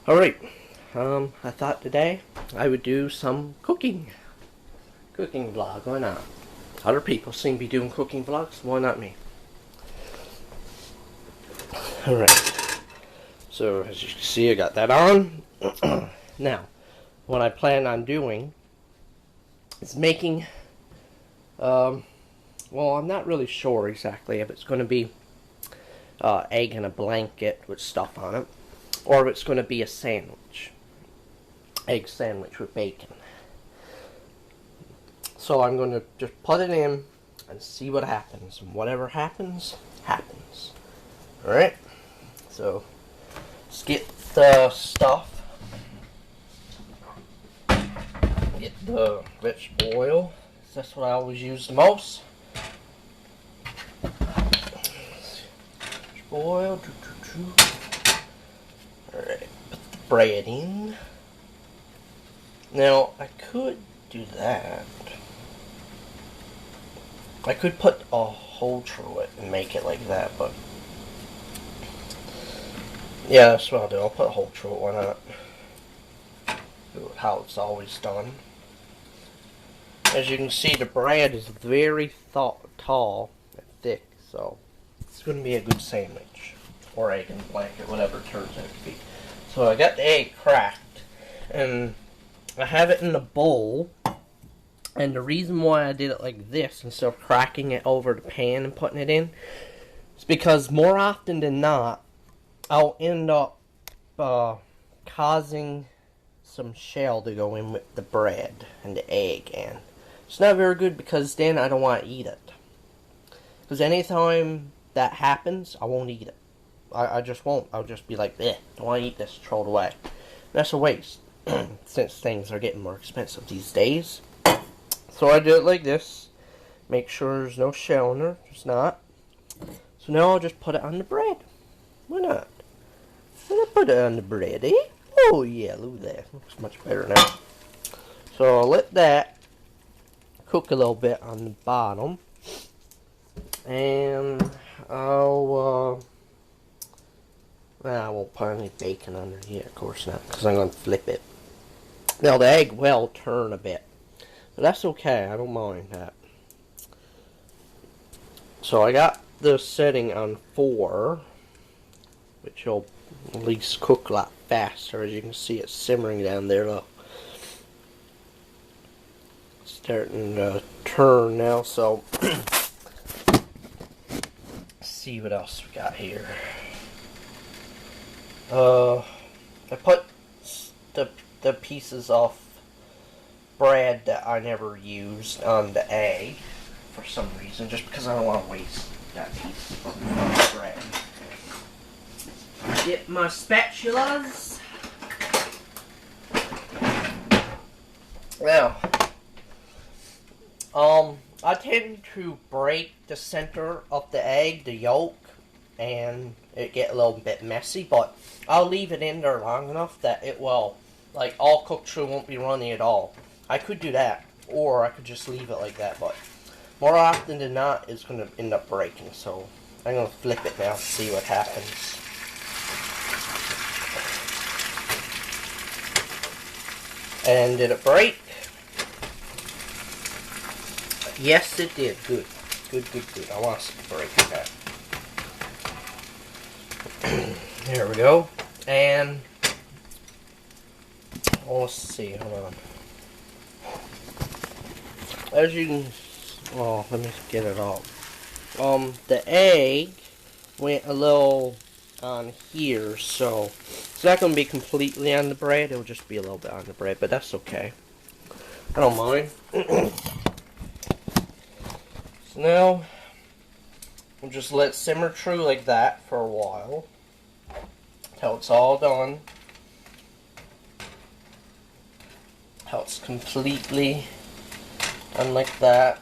Alright, I thought today I would do some cooking vlog. Why not? Other people seem to be doing cooking vlogs. Why not me? Alright, so as you can see, I got that on. Now, what I plan on doing is making, well, I'm not really sure exactly if it's going to be egg in a blanket with stuff on it, or if it's going to be a sandwich. Egg sandwich with bacon. So I'm going to just put it in and see what happens. And whatever happens, happens. Alright? So, let's get the stuff. Get the vegetable oil. That's what I always use the most. Vegetable oil. Alright, put the bread in. Now, I could do that. I could put a hole through it and make it like that, but yeah, that's what I'll do. I'll put a hole through it, why not? Do it how it's always done. As you can see, the bread is very tall and thick, so it's going to be a good sandwich. Or egg and blanket, whatever it turns out to be. So I got the egg cracked, and I have it in a bowl. And the reason why I did it like this, instead of cracking it over the pan and putting it in, is because more often than not, I'll end up causing some shell to go in with the bread and the egg, and it's not very good because then I don't want to eat it. Because anytime that happens, I won't eat it. I just won't. I'll just be like, eh, don't want to eat this, throw it away. That's a waste, since things are getting more expensive these days. So I do it like this. Make sure there's no shell in there. There's not. So now I'll just put it on the bread. Why not? I'll put it on the bread, eh? Oh yeah, look at that. Looks much better now. So I'll let that cook a little bit on the bottom. And I won't put any bacon under here, of course not, because I'm going to flip it. Now the egg will turn a bit. But that's okay, I don't mind that. So I got the setting on 4, which will at least cook a lot faster. As you can see, it's simmering down there. Look. Starting to turn now, so let's see what else we got here. I put the pieces off bread that I never used on the egg for some reason, just because I don't want to waste that piece of bread. Get my spatulas. Now, I tend to break the center of the egg, the yolk, and it get a little bit messy, but I'll leave it in there long enough that it will, like, all cooked through, won't be runny at all. I could do that, or I could just leave it like that, but more often than not, it's going to end up breaking, so I'm going to flip it now to see what happens. And did it break? Yes, it did. Good. Good. I want to see it break that. There we go. And let's see, hold on. As you can, let me get it off. The egg went a little on here, so it's not going to be completely on the bread. It'll just be a little bit on the bread, but that's okay. I don't mind. So now, we'll just let it simmer through like that for a while, till it's all done. Till it's completely done like that.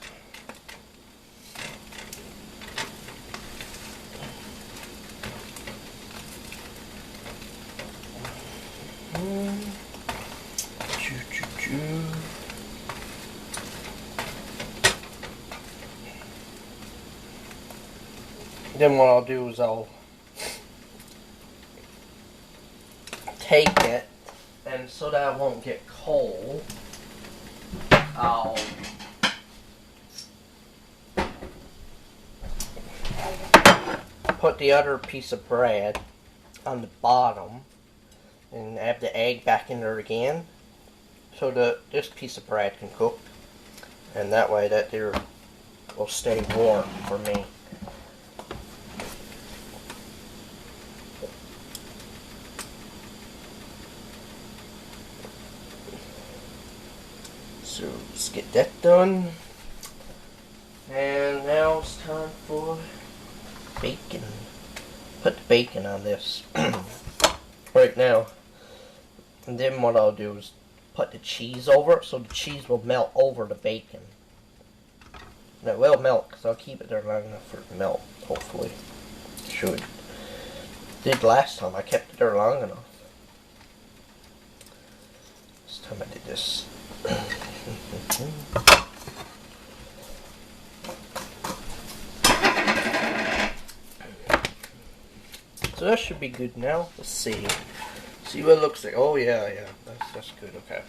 Then what I'll do is I'll take it, and so that it won't get cold, I'll put the other piece of bread on the bottom and add the egg back in there again, so that this piece of bread can cook, and that way that there will stay warm for me. So let's get that done. And now it's time for bacon. Put the bacon on this right now. And then what I'll do is put the cheese over it so the cheese will melt over the bacon. And it will melt because I'll keep it there long enough for it to melt, hopefully. It should. Did last time, I kept it there long enough. This time I did this. So that should be good now. Let's see. See what it looks like. Oh yeah, that's good. Okay.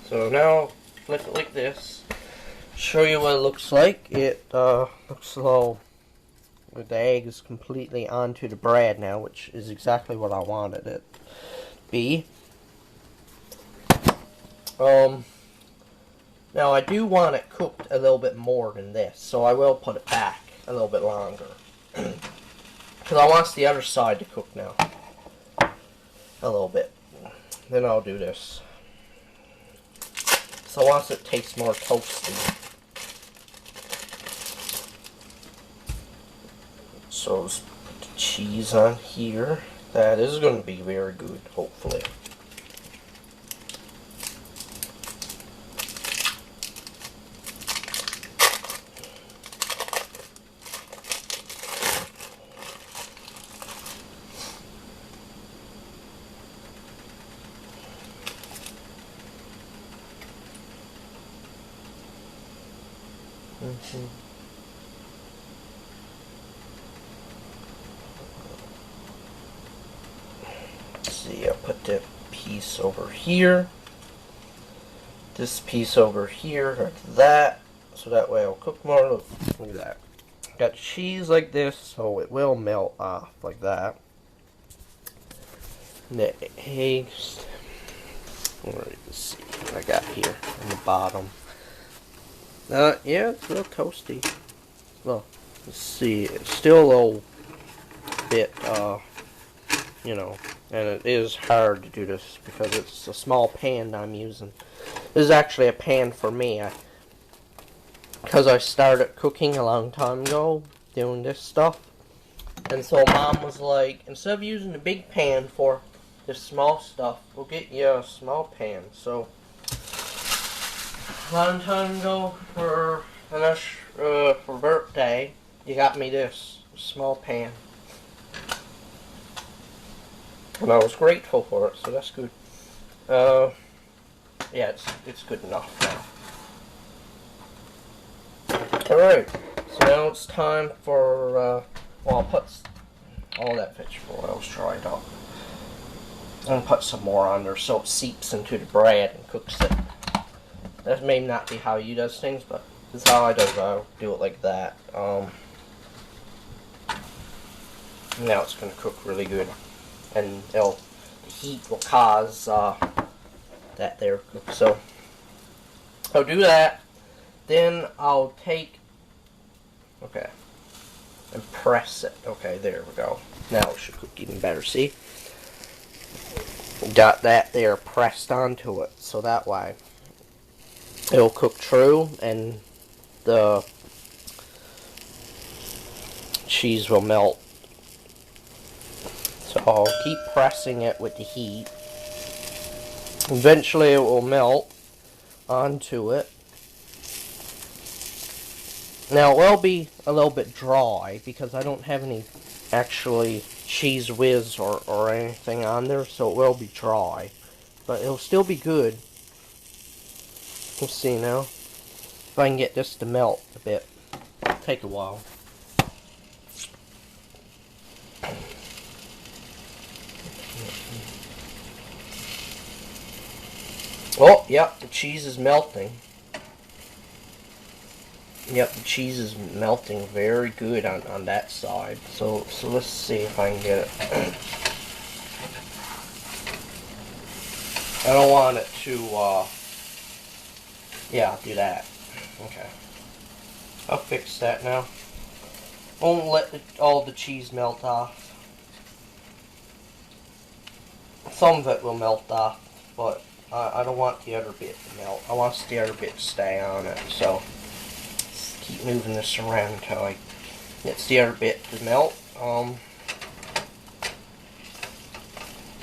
So now flip it like this. Show you what it looks like. It looks a little. The egg is completely onto the bread now, which is exactly what I wanted it to be. Now I do want it cooked a little bit more than this, so I will put it back a little bit longer. Because I want the other side to cook now. A little bit. Then I'll do this. So once it tastes more toasty. So let's put the cheese on here. That is going to be very good, hopefully. See, I'll put that piece over here, this piece over here, like that, so that way I'll cook more. Look at that. Got cheese like this, so it will melt off like that. And the eggs, let's see what I got here on the bottom. Yeah, it's a little toasty. Well, let's see, it's still a little bit, you know, and it is hard to do this because it's a small pan I'm using. This is actually a pan for me, because I started cooking a long time ago, doing this stuff. And so Mom was like, instead of using the big pan for this small stuff, we'll get you a small pan. So a long time ago, for birthday, you got me this small pan, and I was grateful for it. So that's good. Yeah, it's good enough now. All right, so now it's time for well, I'll put all that vegetable oil's dried up. I'm gonna put some more on there so it seeps into the bread and cooks it. That may not be how you does things, but this is how I do it. I'll do it like that. Now it's going to cook really good, and the heat will cause that there cook. So I'll do that. Then I'll take, okay, and press it. Okay, there we go. Now it should cook even better. See, got that there pressed onto it, so that way it'll cook true and the cheese will melt. So I'll keep pressing it with the heat. Eventually it will melt onto it. Now it will be a little bit dry because I don't have any actually cheese whiz or anything on there, so it will be dry. But it'll still be good. We'll see now if I can get this to melt a bit. It'll take a while. Oh, yep, the cheese is melting. Yep, the cheese is melting very good on that side. So let's see if I can get it. I don't want it to, yeah, I'll do that. Okay. I'll fix that now. Won't let all the cheese melt off. Some of it will melt off, but I don't want the other bit to melt. I want the other bit to stay on it, so keep moving this around until I get the other bit to melt.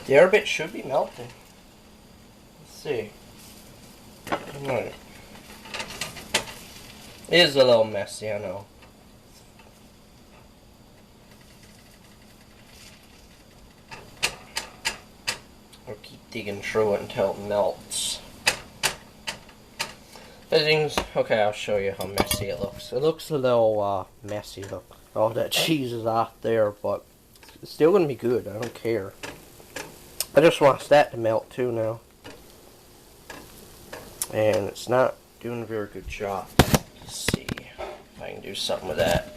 The other bit should be melting. Let's see. Alright. It is a little messy, I know. I'll keep digging through it until it melts. Okay, I'll show you how messy it looks. It looks a little messy. Look, all that cheese is off there, but it's still gonna be good. I don't care. I just want that to melt too now, and it's not doing a very good job. Let's see if I can do something with that.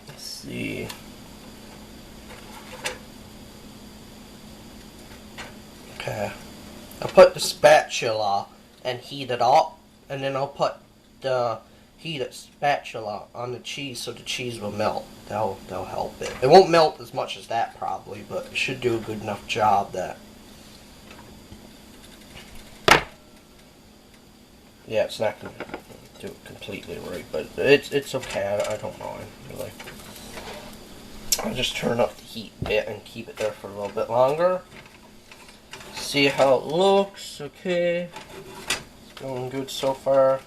Let's see. Okay. I'll put the spatula and heat it up, and then I'll put the heated spatula on the cheese so the cheese will melt. That'll help it. It won't melt as much as that probably, but it should do a good enough job that. Yeah, it's not going to do it completely right, but it's okay. I don't mind really. I'll just turn up the heat a bit and keep it there for a little bit longer. See how it looks. Okay, it's going good so far.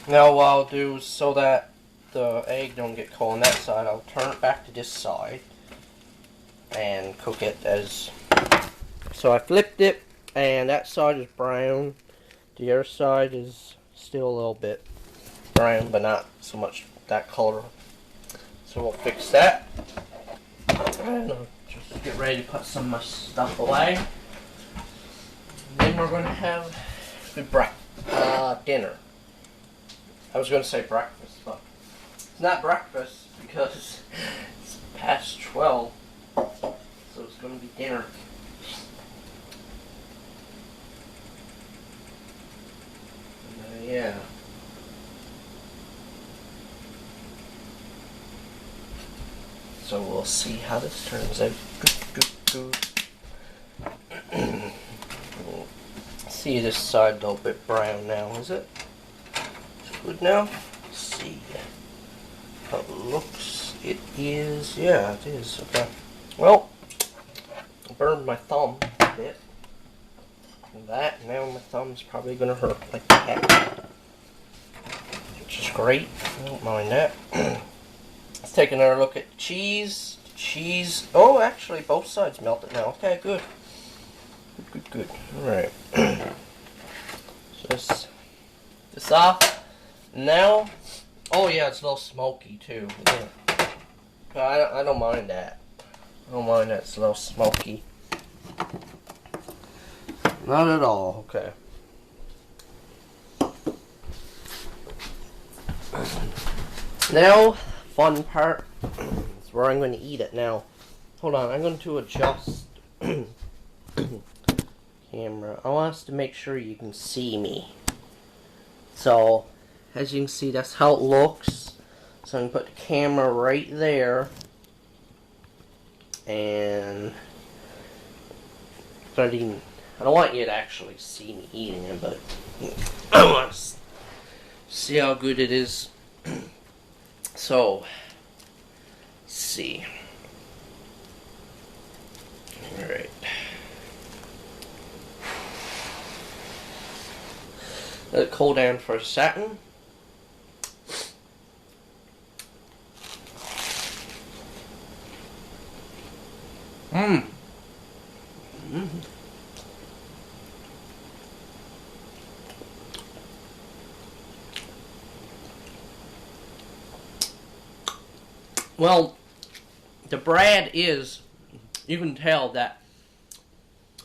Now what I'll do is, so that the egg don't get cold on that side, I'll turn it back to this side and cook it as. So I flipped it, and that side is brown. The other side is still a little bit brown, but not so much that color. So we'll fix that. And I'll just get ready to put some of my stuff away. And then we're going to have good dinner. I was going to say breakfast, but it's not breakfast because it's past 12. So it's going to be dinner. Yeah. So we'll see how this turns out. See this side a little bit brown now, is it? It's good now. Let's see how it looks. It is, yeah, it is. Okay. Well, I burned my thumb a bit. And that, now my thumb's probably gonna hurt like that. Which is great. I don't mind that. Let's take another look at cheese. Cheese. Oh, actually, both sides melted now. Okay, good. Good. Alright. So this off. Now, oh yeah, it's a little smoky too. Yeah. But I don't mind that. I don't mind that it's a little smoky. Not at all. Okay. Now, fun part is where I'm going to eat it now. Hold on, I'm going to adjust camera. I want us to make sure you can see me. So, as you can see, that's how it looks. So I'm going to put the camera right there. And I don't want you to actually see me eating it, but I want to see how good it is. So, let's see. Alright. Let it cool down for a second. Well, the bread is, you can tell that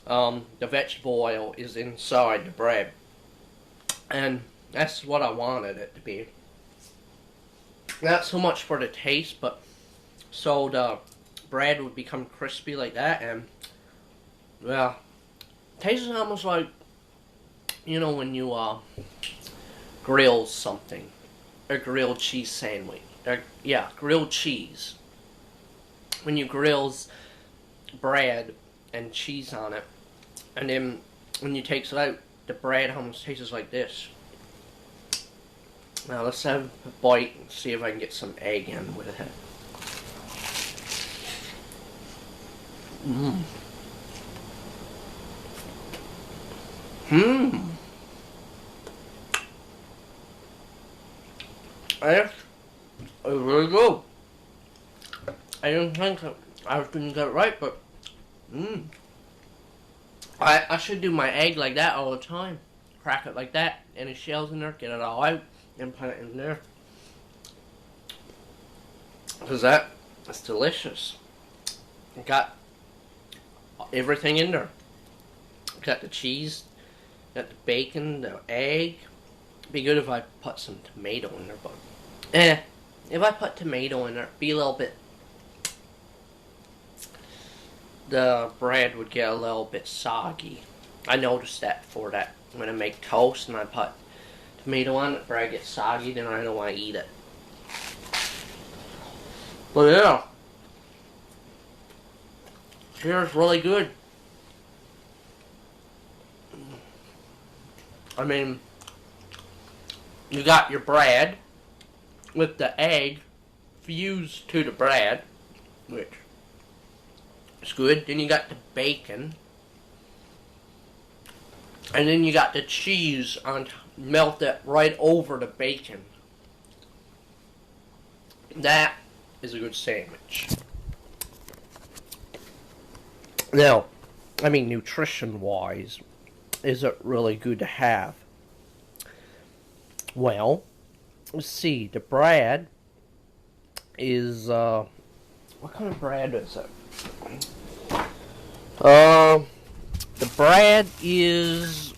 the vegetable oil is inside the bread. And that's what I wanted it to be. Not so much for the taste, but so the bread would become crispy like that, and well, tastes almost like, you know, when you grill something, a grilled cheese sandwich, yeah, grilled cheese. When you grills bread and cheese on it, and then when you takes it out, the bread almost tastes like this. Now let's have a bite and see if I can get some egg in with it. Mmm. Mmm. It's really good. I didn't think that I was going to get it right, but I should do my egg like that all the time. Crack it like that, any shells in there, get it all out, and put it in there. Because that's delicious. Got everything in there. Got the cheese, got the bacon, the egg. It'd be good if I put some tomato in there, but if I put tomato in there, it'd be a little bit, the bread would get a little bit soggy. I noticed that for that when I make toast and I put tomato on it, bread gets soggy, then I don't want to eat it. But yeah, here's really good. I mean, you got your bread with the egg fused to the bread, which is good. Then you got the bacon, and then you got the cheese on melted right over the bacon. That is a good sandwich. Now, I mean, nutrition-wise, is it really good to have? Well, let's see. The bread is, what kind of bread is it? The bread is,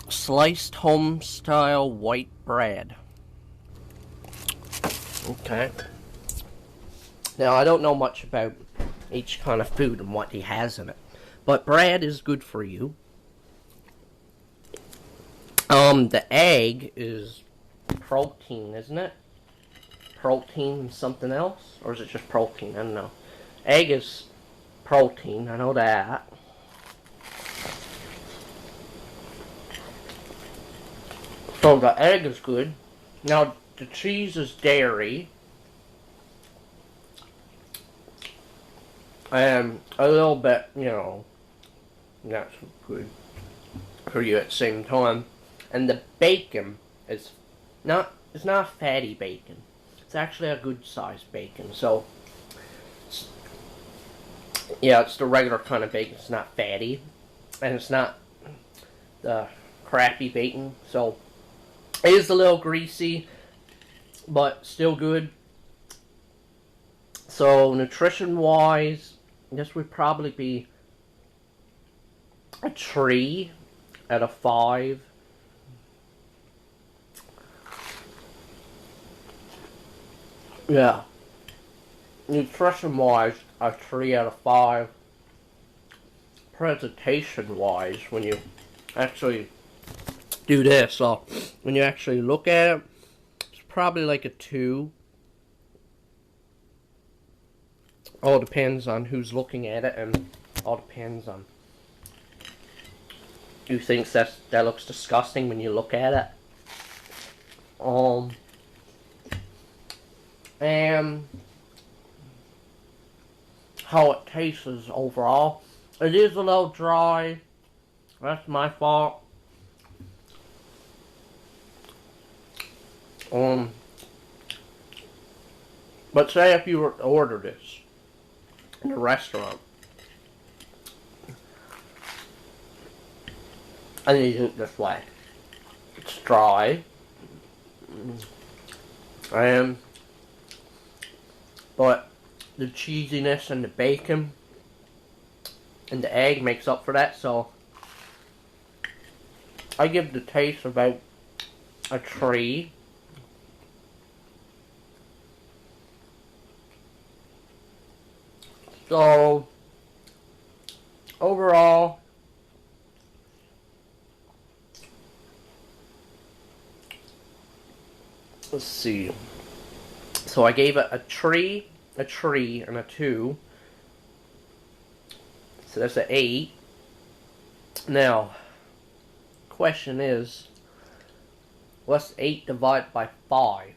sliced home-style white bread. Okay. Now, I don't know much about each kind of food and what he has in it, but bread is good for you. The egg is protein, isn't it? Protein and something else? Or is it just protein? I don't know. Egg is protein, I know that. So the egg is good. Now, the cheese is dairy. And a little bit, you know, not so good for you at the same time. And the bacon is it's not fatty bacon. It's actually a good sized bacon. So, yeah, it's the regular kind of bacon. It's not fatty. And it's not the crappy bacon. So, it is a little greasy, but still good. So, nutrition-wise, this would probably be a 3 out of 5. Yeah. Nutrition-wise, a 3 out of 5. Presentation-wise, when you actually do this, so when you actually look at it, it's probably like a 2. All depends on who's looking at it, and all depends on who thinks that looks disgusting when you look at it. And how it tastes is overall. It is a little dry. That's my fault. But say if you were to order this in a restaurant, and you do it this way. It's dry. And but the cheesiness and the bacon and the egg makes up for that, so I give the taste about a 3. So overall, let's see. So I gave it a 3, and a 2. So that's an 8. Now, question is, what's 8 divided by 5?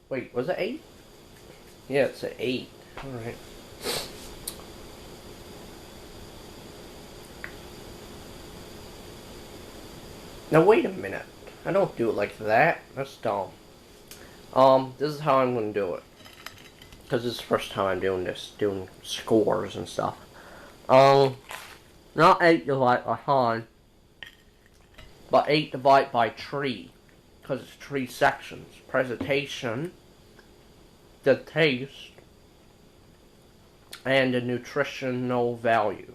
Wait, was it 8? Yeah, it's an 8. Alright. Now wait a minute. I don't do it like that. That's dumb. This is how I'm gonna do it. Because it's the first time I'm doing this, doing scores and stuff. Not 8 divided by 5, but 8 divided by 3. Because it's 3 sections. Presentation, the taste, and the nutritional value.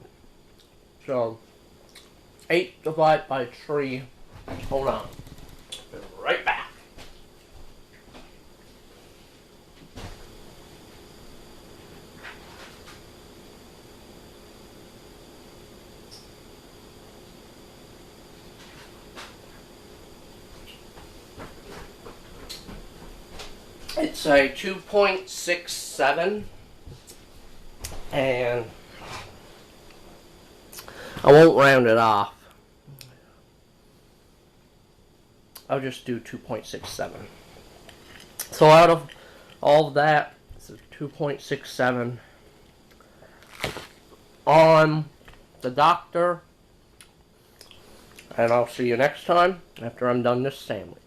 So, 8 divided by 3. Hold on. Be right back. It's a 2.67, and I won't round it off. I'll just do 2.67. So out of all of that, it's a 2.67 on the doctor, and I'll see you next time after I'm done this sandwich.